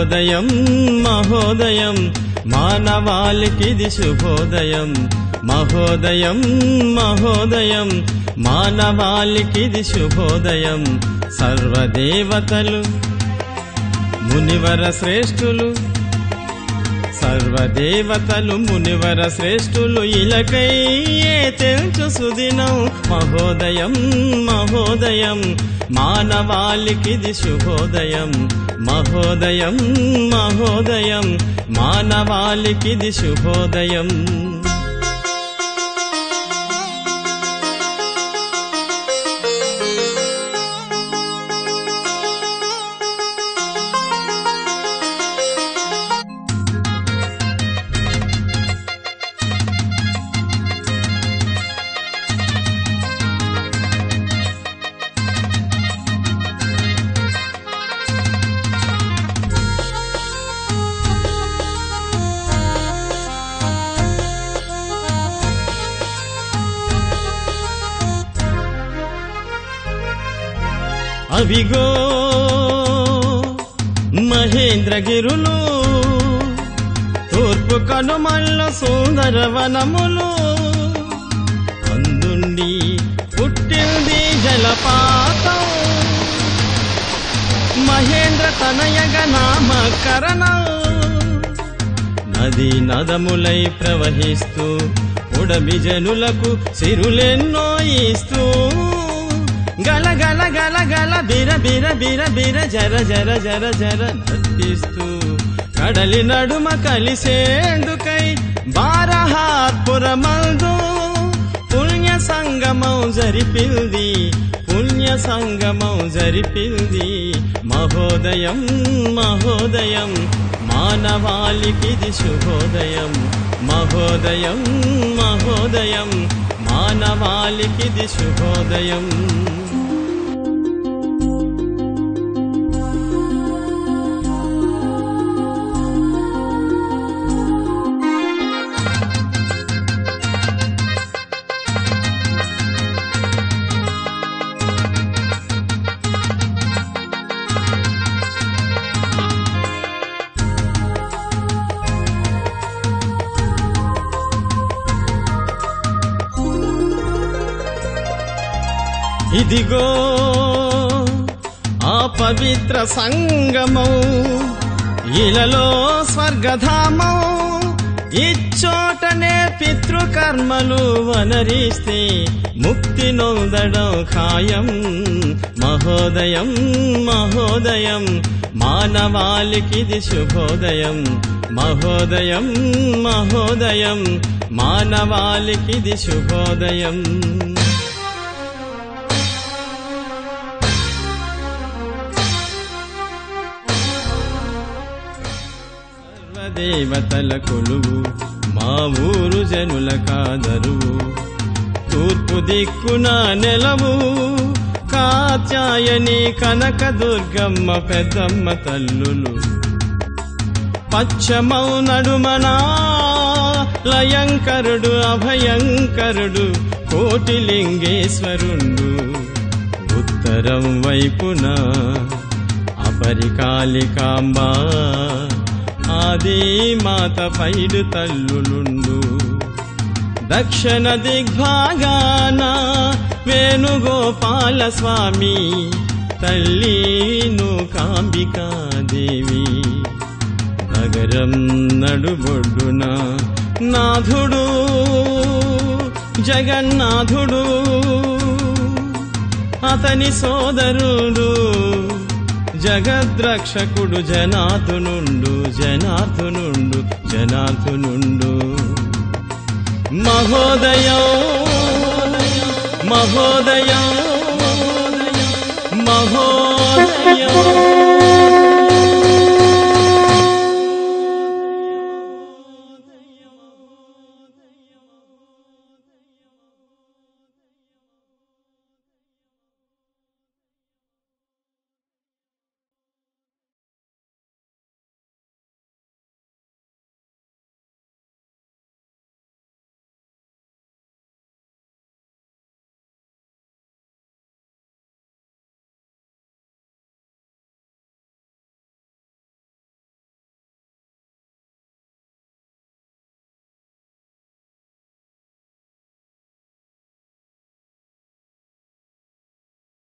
మహోదయం మహోదయం మానవాళికిది శుభోదయం మహోదయం మహోదయం మానవాళికిది శుభోదయం సర్వదేవతలు మునివర శ్రేష్ఠులు సర్వదేవతలు మునివర శ్రేష్ఠులు ఇలకై తెల్చు సుదినం మహోదయం మహోదయం మానవాళికిది శుభోదయం మహోదయం మహోదయం మానవాళికిది శుభోదయం అవిగో మహేంద్రగిరులు తూర్పు కనుమల్ల సుందరవనములు అందుండి పుట్టింది జలపాతం మహేంద్ర తనయగ నామకరణం నదీ నదములై ప్రవహిస్తూ ఉడమి జనులకు సిరులెన్నో ఇస్తూ గల గల గల గల బిర బిర బిర బిర జర జర జర జర నర్తిస్తూ కడలి నడుమ కలిసేందుకై బారహాత్పురమందు పుణ్య సంగమం జరిపింది పుణ్య సంగమం జరిపింది మహోదయం మహోదయం మానవాళికిది శుభోదయం మహోదయం మహోదయం మానవాళికిది శుభోదయం ఇదిగో ఆ పవిత్ర సంగమం ఇలలో స్వర్గధామం ఇచ్చోటనే పితృకర్మలు వనరిస్తే ముక్తి నొందడం ఖాయం మహోదయం మహోదయం మానవాళికిది శుభోదయం మహోదయం మహోదయం మానవాళికిది శుభోదయం దేవతల కొలువు మా ఊరు జనుల కాదరువు తూర్పు దిక్కున నెలవు కాత్యాయని కనక దుర్గమ్మ పెద్దమ్మ తల్లులు పశ్చిమం నడుమనా లయంకరుడు అభయంకరుడు కోటిలింగేశ్వరుండు ఉత్తరం వైపున అపరికాళికాంబా ఆది మాత పైడు తల్లులుండు దక్షిణ దిగ్భాగాన వేణుగోపాల స్వామి తల్లిను కాంబికాదేవి నగరం నడుబొడ్డున నాథుడు జగన్నాథుడు అతని సోదరుడు జగద్రక్షకుడు జనార్దనుండు జనార్దనుండు జనార్దనుండు మహోదయం మహోదయం